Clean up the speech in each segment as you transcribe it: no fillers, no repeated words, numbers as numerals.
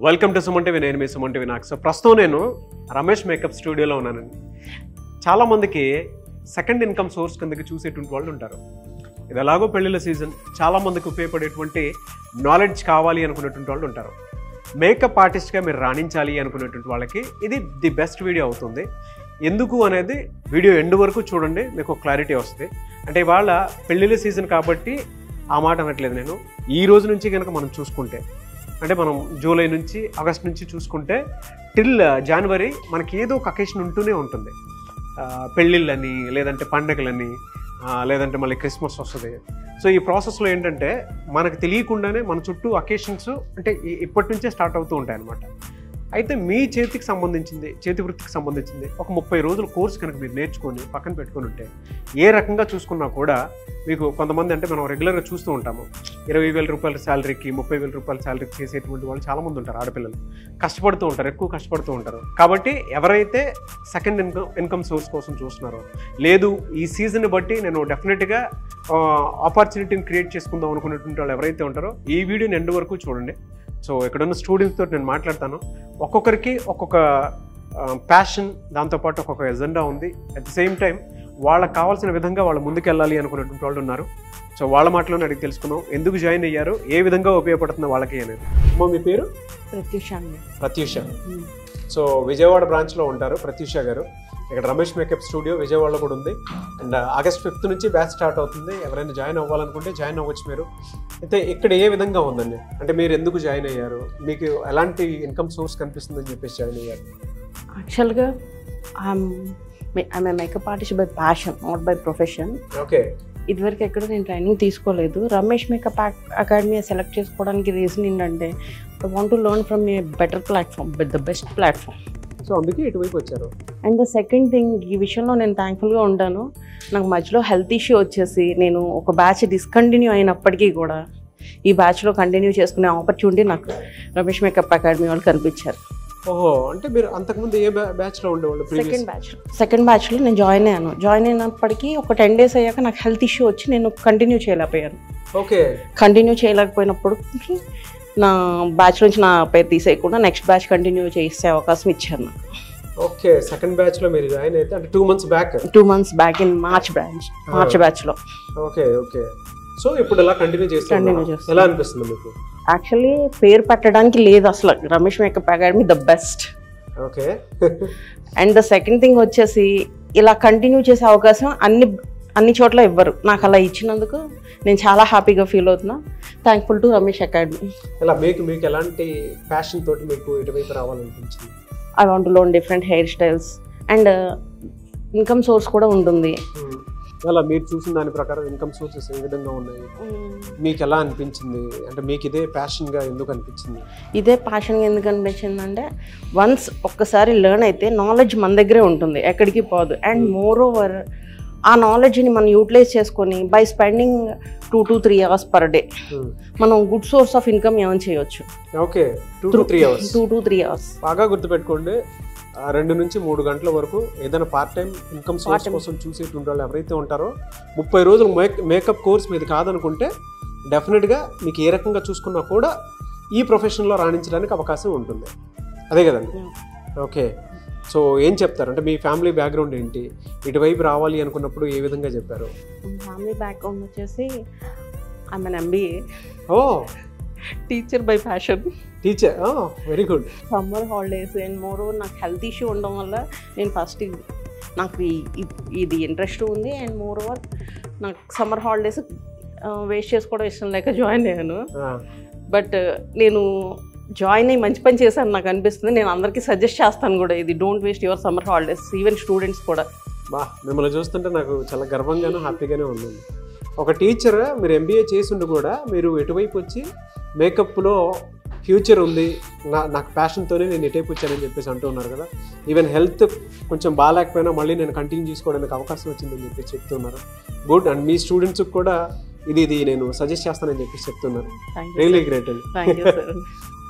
Welcome to Suman TV. నేను మీ Suman TV నాకు. So ప్రస్తుతం నేను రమేష్ మేకప్ స్టూడియోలో ఉన్నానండి. చాలామందికి సెకండ్ ఇన్కమ్ సోర్స్ కిందకి చూసేటువంటి వాళ్ళు ఉంటారు. ఇది ఎలాగో పెళ్ళిళ్ళ సీజన్, చాలామందికి ఉపయోగపడేటువంటి నాలెడ్జ్ కావాలి అనుకునేటువంటి వాళ్ళు ఉంటారు. మేకప్ ఆర్టిస్ట్గా మీరు రాణించాలి అనుకునేటువంటి వాళ్ళకి ఇది ది బెస్ట్ వీడియో అవుతుంది. ఎందుకు అనేది వీడియో ఎండ్ వరకు చూడండి, మీకు క్లారిటీ వస్తుంది. అంటే ఇవాళ పెళ్ళిళ్ళ సీజన్ కాబట్టి ఆ మాట అనట్లేదు నేను. ఈ రోజు నుంచి కనుక మనం చూసుకుంటే, అంటే మనం జూలై నుంచి ఆగస్ట్ నుంచి చూసుకుంటే టిల్ జనవరి మనకి ఏదో ఒక అకేషన్ ఉంటూనే ఉంటుంది. పెళ్ళిళ్ళని, లేదంటే పండగలని, లేదంటే మళ్ళీ క్రిస్మస్ వస్తుంది. సో ఈ ప్రాసెస్లో ఏంటంటే మనకు తెలియకుండానే మన చుట్టూ అకేషన్స్ అంటే ఇప్పటి నుంచే స్టార్ట్ అవుతూ ఉంటాయి అన్నమాట. అయితే మీ చేతికి సంబంధించింది, చేతి వృత్తికి సంబంధించింది ఒక 30 రోజుల కోర్స్ కనుక మీరు నేర్చుకొని పక్కన పెట్టుకుని ఉంటే, ఏ రకంగా చూసుకున్నా కూడా మీకు కొంతమంది, అంటే మనం రెగ్యులర్గా చూస్తూ ఉంటాము, 20,000 రూపాయల శాలరీకి 30,000 రూపాయల శాలరీకి చేసేటువంటి వాళ్ళు చాలామంది ఉంటారు. ఆడపిల్లలు కష్టపడుతూ ఉంటారు, ఎక్కువ కష్టపడుతూ ఉంటారు. కాబట్టి ఎవరైతే సెకండ్ ఇన్కమ్ సోర్స్ కోసం చూస్తున్నారో, లేదు ఈ సీజన్ని బట్టి నేను డెఫినెట్గా ఆపర్చునిటీని క్రియేట్ చేసుకుందాం అనుకునేటువంటి వాళ్ళు ఎవరైతే ఉంటారో ఈ వీడియోని ఎండ్ వరకు చూడండి. సో ఇక్కడున్న స్టూడెంట్స్తో నేను మాట్లాడతాను. ఒక్కొక్కరికి ఒక్కొక్క ప్యాషన్, దాంతోపాటు ఒక్కొక్క ఎజెండా ఉంది. అట్ ది సేమ్ టైం వాళ్ళకి కావాల్సిన విధంగా వాళ్ళు ముందుకెళ్ళాలి అనుకునేటువంటి వాళ్ళు ఉన్నారు. సో వాళ్ళ మాటలోనే అడిగి తెలుసుకున్నాం, ఎందుకు జాయిన్ అయ్యారు, ఏ విధంగా ఉపయోగపడుతుంది వాళ్ళకి అనేది. మీ పేరు? ప్రత్యూష. సో విజయవాడ బ్రాంచ్లో ఉంటారు ప్రత్యూష గారు. ఇక్కడ రమేష్ మేకప్ స్టూడియో విజయవాడలో కూడా ఉంది. అండ్ ఆగస్ట్ 5th నుంచి బ్యాచ్ స్టార్ట్ అవుతుంది. ఎవరైనా జాయిన్ అవ్వాలనుకుంటే జాయిన్ అవ్వచ్చు మీరు. అయితే ఇక్కడ ఏ విధంగా ఉందండి, అంటే మీరు ఎందుకు జాయిన్ అయ్యారు, మీకు ఎలాంటి ఇన్కమ్ సోర్స్ కనిపిస్తుందని చెప్పేసి జాయిన్ అయ్యారు? యాక్చువల్గా I'm a makeup artist by passion, not by profession. Okay. ఇదివరకు ఎక్కడ నేను ట్రైనింగ్ తీసుకోలేదు. రమేష్ మేకప్ అకాడమీ సెలెక్ట్ చేసుకోవడానికి రీజన్ ఏంటంటే I want to learn from A better platform, the best platform. So అందుకే ఇటువైపు వచ్చారు. అండ్ ద సెకండ్ థింగ్, ఈ విషయంలో నేను థ్యాంక్ఫుల్గా ఉంటాను. నాకు మధ్యలో హెల్త్ ఇష్యూ వచ్చేసి నేను ఒక బ్యాచ్ డిస్కంటిన్యూ అయినప్పటికీ కూడా ఈ బ్యాచ్లో కంటిన్యూ చేసుకునే ఆపర్చునిటీ నాకు రమేష్ మేకప్ అకాడమీ వాళ్ళు కనిపించారు. ఓహో, అంటే మీరు అంతకుముందు ఏ బ్యాచ్లో ఉండేవాళ్ళు? సెకండ్ బ్యాచ్లో నేను జాయిన్ అయ్యాను. జాయిన్ అయినప్పటికీ ఒక 10 days అయ్యాక నాకు హెల్త్ ఇష్యూ వచ్చి నేను కంటిన్యూ చేయలేకపోయాను. ఓకే. కంటిన్యూ చేయలేకపోయినప్పుడు నా బ్యాచ్ నుంచి నా పేరు తీసేయకుండా నెక్స్ట్ బ్యాచ్ కంటిన్యూ చేసే అవకాశం ఇచ్చారు నాకు. ఓకే. సెకండ్ బ్యాచ్లో మీరు జాయిన్ అయితే అంటే 2 months back? 2 months back in March బ్యాచ్లో. ఓకే. ఓకే. సో ఇప్పుడు ఎలా కంటిన్యూ చేస్తున్నారు? ఎలా అనిపిస్తుంది మీకు? యాక్చువల్లీ పేరు పెట్టడానికి లేదు అసలు. Ramesh makeup academy the best. Okay. And the second thing వచ్చేసి ఇలా కంటిన్యూ చేసే అవకాశం అన్ని చోట్ల ఇవ్వరు. నాకు అలా ఇచ్చినందుకు నేను చాలా హ్యాపీగా ఫీల్ అవుతున్నా. Thankful to Ramesh academy. ఇలా మీకు ఎలాంటి ప్యాషన్ తోటి మీకు ఇటువైపు రావాలనిపించింది? I want to learn different hair styles and income source కూడా ఉంటుంది. అలా మీరు చూసిన దాని ప్రకారం ఇన్కమ్ సోర్సెస్ ఏ విధంగా ఉన్నాయి, మీకు ఎలా అనిపించింది? అంటే మీకు ఇదే ప్యాషన్గా ఎందుకు అనిపించింది? ఇదే ప్యాషన్గా ఎందుకు అనిపించింది అంటే, వన్స్ ఒక్కసారి లెర్న్ అయితే నాలెడ్జ్ మన దగ్గరే ఉంటుంది, ఎక్కడికి పోదు. అండ్ మోర్ ఓవర్ ఆ నాలెడ్జ్ని మనం యూటిలైజ్ చేసుకొని by spending 2 to 3 hours per day మనం గుడ్ సోర్స్ ఆఫ్ ఇన్కమ్ ఏమైనా చేయొచ్చు. ఓకే. 2 to 3 hours. బాగా గుర్తుపెట్టుకోండి, 2 నుంచి 3 గంటల వరకు ఏదైనా పార్ట్ టైం ఇన్కమ్ సోర్స్ కోసం చూసేటువంటి వాళ్ళు ఎవరైతే ఉంటారో 30 రోజులు మేకప్ కోర్స్ మీద కాదనుకుంటే డెఫినెట్గా మీకు ఏ రకంగా చూసుకున్నా కూడా ఈ ప్రొఫెషన్లో రాణించడానికి అవకాశం ఉంటుంది. అదే కదండి? ఓకే. సో ఏం చెప్తారు, అంటే మీ ఫ్యామిలీ బ్యాక్గ్రౌండ్ ఏంటి, ఇటువైపు రావాలి అనుకున్నప్పుడు ఏ విధంగా చెప్పారు? ఫ్యామిలీ బ్యాక్గ్రౌండ్ వచ్చేసి I am in MBA. Oh, teacher by passion. Teacher. Very good. Summer holidays and moreover నాకు హెల్త్ ఇష్యూ ఉండడం వల్ల నేను ఫస్ట్ నాకు ఇది ఇంట్రెస్ట్ ఉంది. అండ్ మోర్ ఓవర్ నాకు సమ్మర్ హాలిడేస్ వేస్ట్ చేసుకోవడం ఇష్టం లేక జాయిన్ అయ్యాను. బట్ నేను జాయిన్ అయ్యి మంచి పని చేశాను నాకు అనిపిస్తుంది. నేను అందరికీ సజెస్ట్ చేస్తాను కూడా, ఇది don't waste your summer holidays, even students కూడా. మిమ్మల్ని చూస్తుంటే నాకు చాలా గర్వంగాను హ్యాపీగానే ఉంది. ఒక టీచర్, మీరు MBA చేసిండు కూడా మీరు ఎటువైపు వచ్చి మేకప్లో ఫ్యూచర్ ఉంది, నాకు ప్యాషన్తోనే నేను ఎటువైపు వచ్చానని చెప్పేసి అంటూ ఉన్నారు కదా. ఈవెన్ హెల్త్ కొంచెం బాగాలేకపోయినా మళ్ళీ నేను కంటిన్యూ చేసుకోవడానికి అవకాశం వచ్చిందని చెప్పేసి చెప్తున్నారు. గుడ్. అండ్ మీ స్టూడెంట్స్కి కూడా ఇది నేను సజెస్ట్ చేస్తానని చెప్పేసి చెప్తున్నారు. రియలీ గ్రేట్ అండి.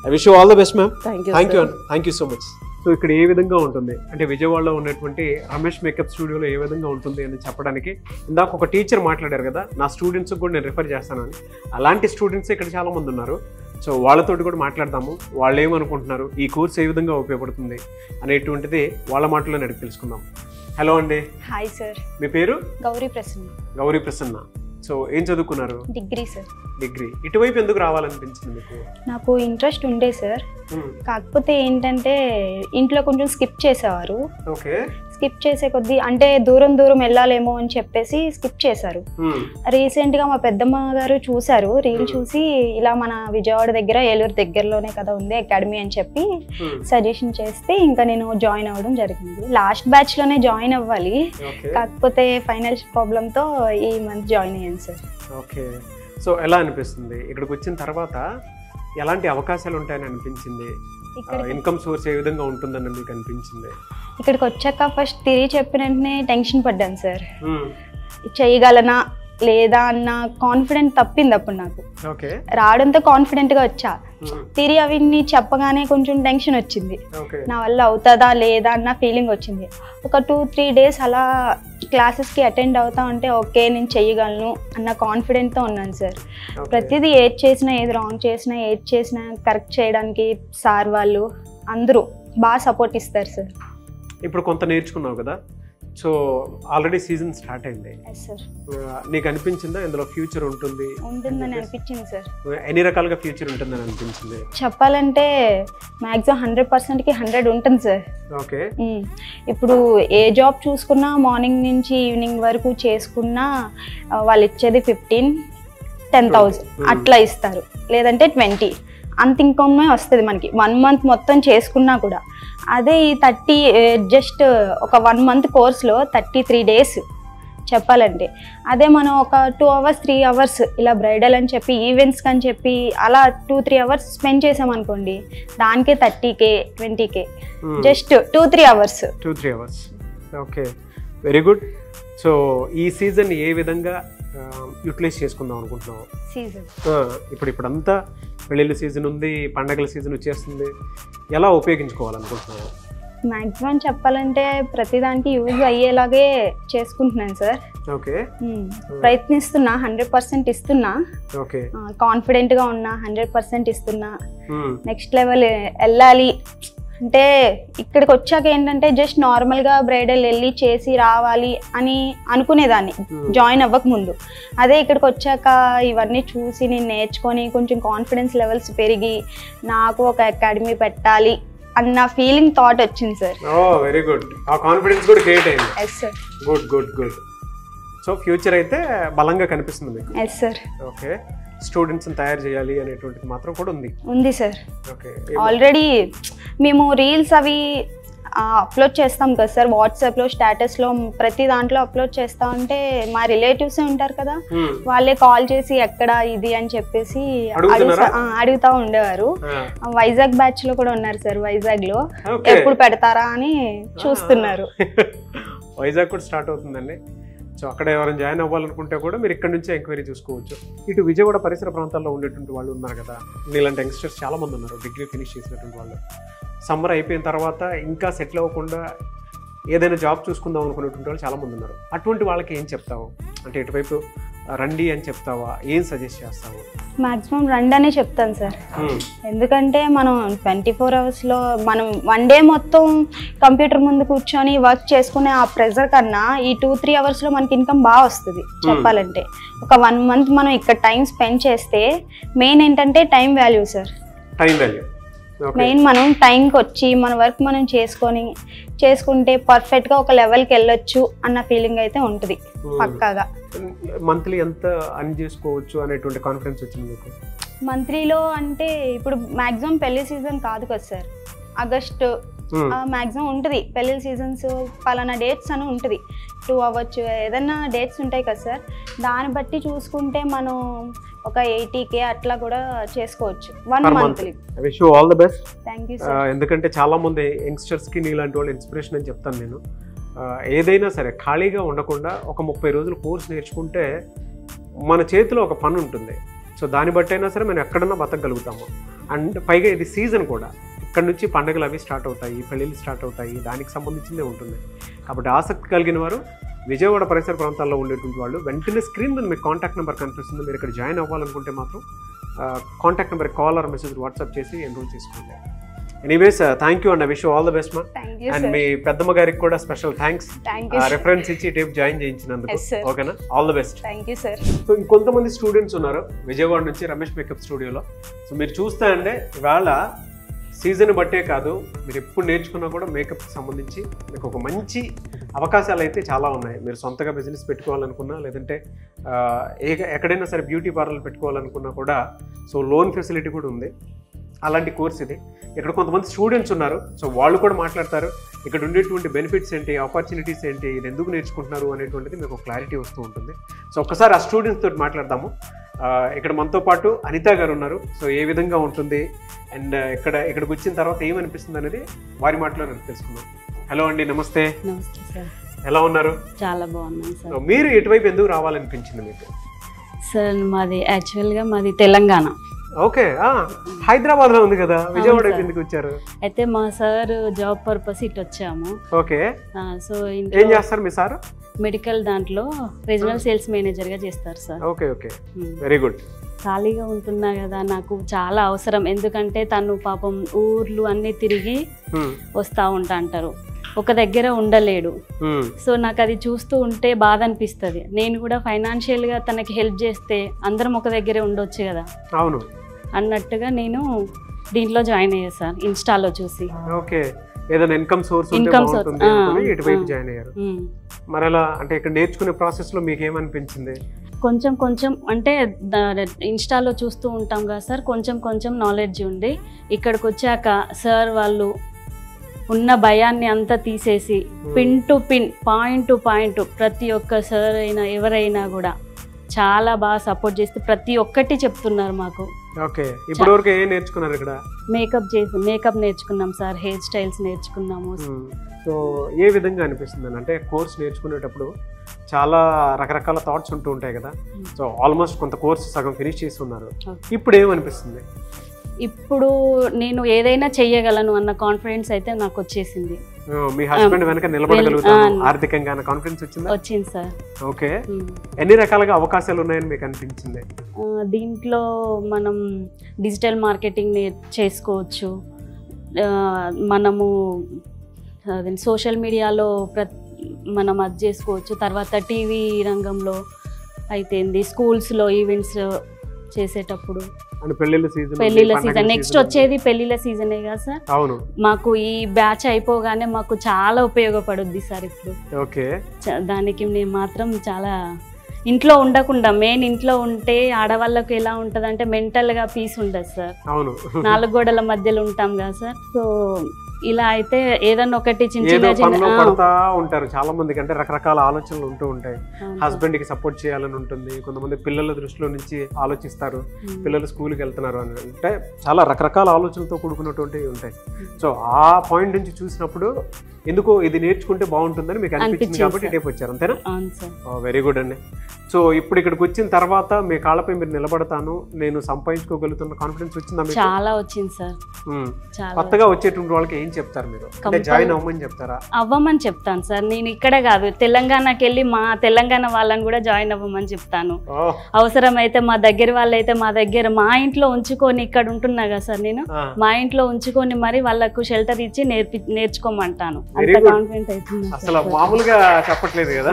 I wish you all the best ma'am. Thank you so much. So ఇక్కడ ఏ విధంగా ఉంటుంది అంటే విజయవాడలో ఉన్నటువంటి రమేష్ మేకప్ స్టూడియోలో ఏ విధంగా ఉంటుంది అని చెప్పడానికి ఇందాక ఒక టీచర్ మాట్లాడారు కదా, నా స్టూడెంట్స్కి కూడా నేను రిఫర్ చేస్తానని. అలాంటి స్టూడెంట్స్ ఇక్కడ చాలామంది ఉన్నారు. సో వాళ్ళతోటి కూడా మాట్లాడదాము, వాళ్ళు ఏమనుకుంటున్నారు, ఈ కోర్స్ ఏ విధంగా ఉపయోగపడుతుంది అనేటువంటిది వాళ్ళ మాటల్లో అడిగి తెలుసుకుందాం. హలో అండి. Hi sir. మీ పేరు? గౌరీ ప్రసన్న. గౌరీ ప్రసన్న. సో ఏం చదువుకున్నారు? Degree sir. డిగ్రీ. ఇటువైపు ఎందుకు రావాలనిపించింది మీకు? నాకు ఇంట్రెస్ట్ ఉండే సార్, కాకపోతే ఏంటంటే ఇంట్లో కొంచెం స్కిప్ చేసేవారు. ఓకే. స్కిప్ చేసే కొద్దీ అంటే దూరం దూరం వెళ్ళాలేమో అని చెప్పేసి స్కిప్ చేశారు. రీసెంట్గా మా పెద్దమ్మ గారు చూశారు, రీల్ చూసి ఇలా మన విజయవాడ దగ్గర ఏలూరు దగ్గరలోనే కదా ఉంది అకాడమీ అని చెప్పి సజెషన్ చేస్తే ఇంకా నేను జాయిన్ అవ్వడం జరిగింది. లాస్ట్ బ్యాచ్లోనే జాయిన్ అవ్వాలి, కాకపోతే ఫైనాన్స్ ప్రాబ్లంతో ఈ మంత్ జాయిన్ అయ్యాను సార్. ఓకే. సో ఎలా అనిపిస్తుంది ఇక్కడికి వచ్చిన తర్వాత? ఎలాంటి అవకాశాలు ఉంటాయని అనిపించింది? ఇన్కమ్ సోర్స్ ఏ విధంగా ఉంటుందని మీకు అనిపించింది? ఇక్కడికి వచ్చాక ఫస్ట్ తిరిగి చెప్పిన వెంటనే టెన్షన్ పడ్డాను సార్. చేయగలనా లేదా అన్న కాన్ఫిడెంట్ తప్పింది అప్పుడు నాకు. రావడంతో కాన్ఫిడెంట్గా వచ్చా, తిరిగి అవన్నీ చెప్పగానే కొంచెం టెన్షన్ వచ్చింది, నా వల్ల అవుతుందా లేదా అన్న ఫీలింగ్ వచ్చింది. ఒక 2-3 డేస్ అలా క్లాసెస్కి అటెండ్ అవుతా ఉంటే ఓకే నేను చెయ్యగలను అన్న కాన్ఫిడెంట్తో ఉన్నాను సార్. ప్రతిదీ ఏది చేసినా, ఏది రాంగ్ చేసినా, ఏది చేసినా కరెక్ట్ చేయడానికి సార్ వాళ్ళు అందరూ బాగా సపోర్ట్ ఇస్తారు సార్. ఇప్పుడు కొంత నేర్చుకున్నావు కదా, సో ఆల్రెడీ సీజన్ స్టార్ట్ అయింది. నీకు అనిపించిందా ఇందులో ఫ్యూచర్ ఉంటుందని అనిపించింది సార్? ఎన్ని రకాలుగా ఫ్యూచర్ ఉంటుందని అనిపించింది? చెప్పాలంటే మ్యాక్సిమం 100%కి 100 ఉంటుంది సార్. ఓకే. ఇప్పుడు ఏ జాబ్ చూసుకున్నా మార్నింగ్ నుంచి ఈవినింగ్ వరకు చేసుకున్నా వాళ్ళు ఇచ్చేది 15-10,000 అట్లా ఇస్తారు, లేదంటే 20 అంత ఇన్కమ్ వస్తుంది మనకి 1 మంత్ మొత్తం చేసుకున్నా కూడా. అదే ఈ 30 జస్ట్ ఒక 1 మంత్ కోర్స్లో 33 డేస్ చెప్పాలంటే, అదే మనం ఒక 2 hours 3 hours ఇలా బ్రైడల్ అని చెప్పి ఈవెంట్స్కి అని చెప్పి అలా 2-3 hours స్పెండ్ చేసామనుకోండి, దానికే 30K 20K just 2-3 hours. 2-3 hours. Okay, very good. So ఈ సీజన్ ఏ విధంగా యూటిలైజ్ చేసుకుందాం అనుకుంటున్నావు? ఇప్పుడంతా పెళ్ళిళ్ళ సీజన్ ఉంది, పండగల సీజన్ వచ్చేస్తుంది, ఎలా ఉపయోగించుకోవాలనుకుంటున్నావు? మ్యాక్సిమం చెప్పాలంటే ప్రతిదానికి యూజ్ అయ్యేలాగే చేసుకుంటున్నాను సార్. ఓకే. ప్రయత్నిస్తున్నా, 100% ఇస్తున్నా. ఓకే. కాన్ఫిడెంట్గా ఉన్నా, 100% ఇస్తున్నా. నెక్స్ట్ లెవెల్ వెళ్ళాలి అంటే ఇక్కడికి వచ్చాక ఏంటంటే జస్ట్ నార్మల్గా బ్రైడల్ వెళ్ళి చేసి రావాలి అని అనుకునేదాన్ని జాయిన్ అవ్వక ముందు. అదే ఇక్కడికి వచ్చాక ఇవన్నీ చూసి నేను నేర్చుకొని కొంచెం కాన్ఫిడెన్స్ లెవెల్స్ పెరిగి నాకు ఒక అకాడమీ పెట్టాలి అన్న ఫీలింగ్ థాట్ వచ్చింది సార్. Very good. ఆ కాన్ఫిడెన్స్ కూడా క్రియేట్ అయింది. Yes sir. Good good good. So future అయితే బలంగా కనిపిస్తుంది మీకు? Yes sir. ఓకే. స్టూడెంట్స్ని తయారు చేయాలి అనేటువంటిది మాత్రం కూడా ఉంది సార్. ఓకే. ఆల్రెడీ మేము రీల్స్ అవి అప్లోడ్ చేస్తాం కదా సార్, వాట్సాప్లో స్టేటస్లో ప్రతి దాంట్లో అప్లోడ్ చేస్తా ఉంటే మా రిలేటివ్సే ఉంటారు కదా, వాళ్ళే కాల్ చేసి ఎక్కడ ఇది అని చెప్పేసి అడుగుతా ఉండేవారు. వైజాగ్ బ్యాచ్లో కూడా ఉన్నారు సార్, వైజాగ్లో ఎప్పుడు పెడతారా అని చూస్తున్నారు. వైజాగ్ కూడా స్టార్ట్ అవుతుందండి. సో అక్కడ ఎవరైనా జాయిన్ అవ్వాలనుకుంటే కూడా మీరు ఇక్కడ నుంచే ఎంక్వైరీ చూసుకోవచ్చు. ఇటు విజయవాడ పరిసర ప్రాంతాల్లో ఉండేటువంటి వాళ్ళు ఉన్నారు కదా, నీలాంటి యంగ్స్టర్స్ చాలామంది ఉన్నారు, డిగ్రీ ఫినిష్ చేసినటువంటి వాళ్ళు. సమ్మర్ అయిపోయిన తర్వాత ఇంకా సెటిల్ అవ్వకుండా ఏదైనా జాబ్ చూసుకుందాం అనుకునేటువంటి వాళ్ళు చాలామంది ఉన్నారు. అటువంటి వాళ్ళకి ఏం చెప్తావు? అంటే ఇటువైపు రండి అని చెప్తావా? ఏం సజెస్ట్ చేస్తావు? మ్యాక్సిమం రండి అనే చెప్తాను సార్. ఎందుకంటే మనం 24 అవర్స్లో మనం 1 డే మొత్తం కంప్యూటర్ ముందు కూర్చొని వర్క్ చేసుకునే ఆ ప్రెజర్ కన్నా ఈ 2-3 అవర్స్లో మనకి ఇన్కమ్ బాగా వస్తుంది. చెప్పాలంటే ఒక 1 మంత్ మనం ఇక్కడ టైం స్పెండ్ చేస్తే మెయిన్ ఏంటంటే time value sir. Time value main మనం టైంకి వచ్చి మన వర్క్ మనం చేసుకుంటే పర్ఫెక్ట్గా ఒక లెవెల్కి వెళ్ళొచ్చు అన్న ఫీలింగ్ అయితే ఉంటుంది పక్కాగా. మంత్లీ ఎంత అర్న్ చేసుకోవచ్చు అనేటువంటి కాన్ఫిడెన్స్ వచ్చింది మీకు? మంత్లీలో అంటే ఇప్పుడు మ్యాక్సిమం పెళ్లి సీజన్ కాదు కదా సార్, ఆగస్టు మ్యాక్సిమం ఉంటుంది పెళ్ళిళ్ళ సీజన్స్, పలానా డేట్స్ అని ఉంటుంది, 2 అవ్వచ్చు, ఏదన్నా డేట్స్ ఉంటాయి కదా సార్. దాన్ని బట్టి చూసుకుంటే మనం ఒక 80K అట్లా కూడా చేసుకోవచ్చు 1 monthly. Wish you all the best. Thank you sir. ఎందుకంటే చాలా మంది యంగ్స్టర్స్కి నీలాంటి వాళ్ళు ఇన్స్పిరేషన్ అని చెప్తాను నేను. ఏదైనా సరే ఖాళీగా ఉండకుండా ఒక 30 రోజులు కోర్స్ నేర్చుకుంటే మన చేతిలో ఒక పని ఉంటుంది. సో దాన్ని బట్టి అయినా సరే మనం ఎక్కడన్నా బతకగలుగుతాము. అండ్ పైగా ఇది సీజన్ కూడా, ఇక్కడ నుంచి పండుగలు అవి స్టార్ట్ అవుతాయి, పెళ్ళిళ్ళు స్టార్ట్ అవుతాయి, దానికి సంబంధించిందే ఉంటుంది. కాబట్టి ఆసక్తి కలిగిన వారు విజయవాడ పరిసర ప్రాంతాల్లో ఉండేటువంటి వాళ్ళు వెంటనే స్క్రీన్ మీద మీకు కాంటాక్ట్ నెంబర్ కనిపిస్తుంది. మీరు ఇక్కడ జాయిన్ అవ్వాలనుకుంటే మాత్రం contact number call or message WhatsApp చేసి ఎన్రోల్ చేసుకోండి. Anyways thank you and I wish you all the best మా. అండ్ మీ పెద్దమ్మ గారికి కూడా స్పెషల్ థ్యాంక్స్, రెఫరెన్స్ ఇచ్చి టేప్ జాయిన్ చేయించినందుకు. ఓకేనా, all the best. Thank you sir. So ఇంకొంతమంది స్టూడెంట్స్ ఉన్నారు విజయవాడ నుంచి రమేష్ మేకప్ స్టూడియోలో. సో మీరు చూస్తే అంటే ఇవాళ సీజన్ బట్టే కాదు, మీరు ఎప్పుడు నేర్చుకున్నా కూడా మేకప్కి సంబంధించి మీకు ఒక మంచి అవకాశాలు అయితే చాలా ఉన్నాయి. మీరు సొంతగా బిజినెస్ పెట్టుకోవాలనుకున్నా, లేదంటే ఎక్కడైనా సరే బ్యూటీ పార్లర్ పెట్టుకోవాలనుకున్నా కూడా సో లోన్ ఫెసిలిటీ కూడా ఉంది. అలాంటి కోర్స్ ఇది. ఇక్కడ కొంతమంది స్టూడెంట్స్ ఉన్నారు, సో వాళ్ళు కూడా మాట్లాడతారు. ఇక్కడ ఉండేటువంటి బెనిఫిట్స్ ఏంటి, ఆపర్చునిటీస్ ఏంటి, ఇది ఎందుకు నేర్చుకుంటున్నారు అనేటువంటిది మీకు క్లారిటీ వస్తూ ఉంటుంది. సో ఒక్కసారి ఆ స్టూడెంట్స్ తోటి మాట్లాడదాము. ఇక్కడ మనతో పాటు అనిత గారు ఉన్నారు. సో ఏ విధంగా ఉంటుంది అండ్ ఇక్కడికి వచ్చిన తర్వాత ఏమనిపిస్తుంది అనేది వారి మాటలో తెలుసుకుందాం. హలో అండి, నమస్తే. నమస్తే సార్. ఎలా ఉన్నారు? చాలా బాగున్నాను సార్. మీరు ఎటువైపు ఎందుకు రావాలనిపించింది మీకు? సార్ మాది యాక్చువల్గా మాది తెలంగాణ. ఓకే, హైదరాబాద్ లో ఉంది కదా, విజయవాడ ఎందుకు వచ్చారు? అయితే మా సార్ జాబ్ పర్పస్ ఇటు వచ్చాము. ఓకే, సో ఏం చేస్తారు మీ సార్? మెడికల్ దాంట్లో రీజనల్ సేల్స్ మేనేజర్ గా చేస్తారు sir. Okay okay, very good. ఖాళీగా ఉంటున్నా కదా, నాకు చాలా అవసరం. ఎందుకంటే తను పాపం ఊర్లు అన్ని తిరిగి వస్తా ఉంటా అంటారు, ఒక దగ్గర ఉండలేడు. సో నాకు అది చూస్తూ ఉంటే బాధ అనిపిస్తుంది. నేను కూడా ఫైనాన్షియల్ గా తనకి హెల్ప్ చేస్తే అందరం ఒక దగ్గరే ఉండొచ్చు కదా అవును అన్నట్టుగా నేను దీంట్లో జాయిన్ అయ్యా సార్, ఇన్స్టాలో చూసి. ఓకే, ఏదైనా ఇన్కమ్ సోర్స్ ఇటువైపు జాయిన్ అయ్యారు. మరి అలా అంటే ఇక్కడ నేర్చుకునే ప్రాసెస్ లో మీకు ఏమనిపించింది? కొంచెం కొంచెం అంటే ఇన్స్టాలో చూస్తూ ఉంటాం కదా సార్, కొంచెం కొంచెం నాలెడ్జ్ ఉంది. ఇక్కడికి వచ్చాక సార్ వాళ్ళు ఉన్న భయాన్ని అంతా తీసేసి pin to pin, point to point, ప్రతి ఒక్క సార్ అయినా ఎవరైనా కూడా చాలా బాగా సపోర్ట్ చేస్తే ప్రతి ఒక్కటి చెప్తున్నారు మాకు. ఓకే, ఇప్పుడు వరకు ఏం నేర్చుకున్నారు ఇక్కడ? మేకప్ నేర్చుకున్నాం సార్, హెయిర్ స్టైల్స్ నేర్చుకున్నాము. సో ఏ విధంగా అనిపిస్తుంది అంటే కోర్స్ నేర్చుకునేటప్పుడు చాలా రకరకాల థాట్స్ ఉంటూ ఉంటాయి కదా. సో ఆల్మోస్ట్ కొంత కోర్స్ సగం ఫినిష్ చేసి ఉన్నారు, ఇప్పుడు ఏమనిపిస్తుంది? ఇప్పుడు నేను ఏదైనా చెయ్యగలను అన్న కాన్ఫిడెన్స్ అయితే నాకు వచ్చేసింది. మీ హస్బెండ్ వెనక నిలబడగలుగుతాను ఆర్థికంగా కాన్ఫిడెన్స్ వచ్చిందా? వచ్చింది సార్. ఓకే, ఎన్ని రకాలుగా అవకాశాలు ఉన్నాయని మీకు అనిపించింది? దీంట్లో మనం డిజిటల్ మార్కెటింగ్ చేసుకోవచ్చు, మనము సోషల్ మీడియాలో మనం అది చేసుకోవచ్చు. తర్వాత టీవీ రంగంలో అయితే స్కూల్స్లో ఈవెంట్స్ చేసేటప్పుడు, పెళ్లిళ్ళ సీజన్ నెక్స్ట్ వచ్చేది పెళ్లిళ్ళ సీజనే కదా సార్. అవును, మాకు ఈ బ్యాచ్ అయిపోగానే మాకు చాలా ఉపయోగపడుద్ది సార్ ఇప్పుడు. ఓకే, దానికి నేను మాత్రం చాలా ఇంట్లో ఉండకుండా, మెయిన్ ఇంట్లో ఉంటే ఆడవాళ్ళకు ఎలా ఉంటది అంటే మెంటల్ గా పీస్ ఉండదు సార్. అవును, 4 గోడల మధ్యలో ఉంటాం కదా సార్. సో ఇలా అయితే ఏదన్నా ఒకటి పడతా ఉంటారు చాలా మందికి, అంటే రకరకాల ఆలోచనలు ఉంటూ ఉంటాయి. హస్బెండ్ కి సపోర్ట్ చేయాలని ఉంటుంది, కొంతమంది పిల్లల దృష్టిలో నుంచి ఆలోచిస్తారు, పిల్లలు స్కూల్కి వెళ్తున్నారు అని, అంటే చాలా రకరకాల ఆలోచనలతో కూడుకున్నటువంటివి ఉంటాయి. సో ఆ పాయింట్ నుంచి చూసినప్పుడు ఎందుకో ఇది నేర్చుకుంటే బాగుంటుందని మీకు అనిపించింది కాబట్టి ఇటేపు వచ్చారు, అంతేనా? వెరీ గుడ్ అండి. సో ఇప్పుడు ఇక్కడికి వచ్చిన తర్వాత మీ కాళ్ళపై మీరు నిలబడతాను, నేను సంపాదించుకోగలుగుతున్న కాన్ఫిడెన్స్ వచ్చిందా? చాలా వచ్చింది సార్. కొత్తగా వచ్చేటువంటి వాళ్ళకి ఏం చెప్తారు మీరు? అంటే జాయిన్ అవ్వమని చెప్తారా? అవ్వమని చెప్తాను సార్. నేను ఇక్కడే కాదు, తెలంగాణకి వెళ్ళి మా తెలంగాణ వాళ్ళని కూడా జాయిన్ అవ్వమని చెప్తాను. అవసరమైతే మా దగ్గర వాళ్ళైతే మా దగ్గర మా ఇంట్లో ఉంచుకొని, ఇక్కడ ఉంటున్నా కదా సార్ నేను, మా ఇంట్లో ఉంచుకొని మరి వాళ్ళకు షెల్టర్ ఇచ్చి నేర్చుకోమంటాను. అంత కాన్ఫిడెంట్ అవుతుంది. అసలు మామూలుగా చెప్పట్లేదు కదా.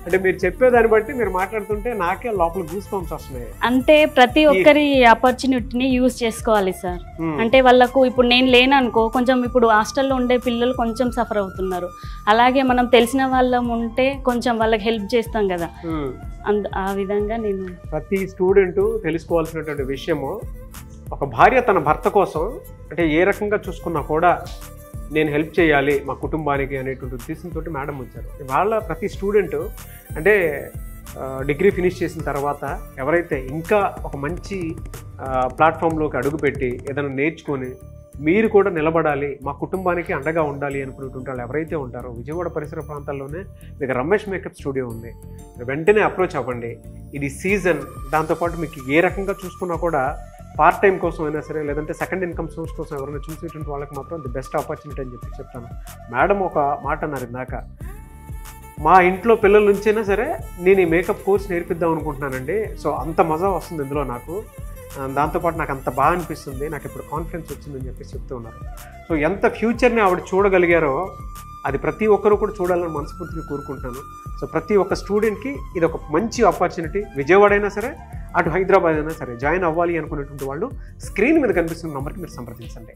అంటే మీరు చెప్పేదాన్ని బట్టి మీరు మాట్లాడుతుంటే నాకే లోపల గూస్ బంప్స్ వస్తున్నాయి. అంటే ప్రతి ఒక్కరి ఆపర్చునిటీని యూజ్ చేసుకోవాలి సార్. అంటే వాళ్ళకు ఇప్పుడు నేను లేననుకో, కొంచెం ఇప్పుడు హాస్టల్లో ఉండే పిల్లలు కొంచెం సఫర్ అవుతున్నారు. అలాగే మనం తెలిసిన వాళ్ళం ఉంటే కొంచెం వాళ్ళకి హెల్ప్ చేస్తాం కదా. ఆ విధంగా నేను ప్రతి స్టూడెంట్ తెలుసుకోవాల్సినటువంటి విషయము, ఒక భార్య తన భర్త కోసం అంటే ఏ రకంగా చూసుకున్నా కూడా నేను హెల్ప్ చేయాలి మా కుటుంబానికి అనేటువంటి ఉద్దేశంతో మేడం వచ్చారు. వాళ్ళ ప్రతి స్టూడెంట్ అంటే డిగ్రీ ఫినిష్ చేసిన తర్వాత ఎవరైతే ఇంకా ఒక మంచి ప్లాట్ఫామ్లోకి అడుగుపెట్టి ఏదైనా నేర్చుకొని మీరు కూడా నిలబడాలి, మా కుటుంబానికి అండగా ఉండాలి అనుకునేటువంటి వాళ్ళు ఎవరైతే ఉంటారో విజయవాడ పరిసర ప్రాంతాల్లోనే మీకు రమేష్ మేకప్ స్టూడియో ఉంది. వెంటనే అప్రోచ్ అవ్వండి. ఇది సీజన్, దాంతోపాటు మీకు ఏ రకంగా చూసుకున్నా కూడా పార్ట్ టైం కోసం అయినా సరే, లేదంటే సెకండ్ ఇన్కమ్ సోర్స్ కోసం ఎవరైనా చూసేటువంటి వాళ్ళకి మాత్రం ది బెస్ట్ ఆపర్చునిటీ అని చెప్పి చెప్తాను. మేడం ఒక మాట అన్నారు ఇందాక, మా ఇంట్లో పిల్లల నుంచైనా సరే నేను ఈ మేకప్ కోర్స్ నేర్పిద్దాం అనుకుంటున్నానండి. సో అంత మజా వస్తుంది ఇందులో నాకు. దాంతోపాటు నాకు అంత బాగా అనిపిస్తుంది, నాకు ఇప్పుడు కాన్ఫిడెన్స్ వచ్చిందని చెప్పేసి చెప్తూ ఉన్నారు. సో ఎంత ఫ్యూచర్ని ఆవిడ చూడగలిగారో అది ప్రతి ఒక్కరూ కూడా చూడాలని మనస్ఫూర్తిగా కోరుకుంటున్నాను. సో ప్రతి ఒక్క స్టూడెంట్కి ఇది ఒక మంచి ఆపర్చునిటీ. విజయవాడ అయినా సరే, అటు హైదరాబాద్ అయినా సరే జాయిన్ అవ్వాలి అనుకునేటువంటి వాళ్ళు స్క్రీన్ మీద కనిపిస్తున్న నెంబర్కి మీరు సంప్రదించండి.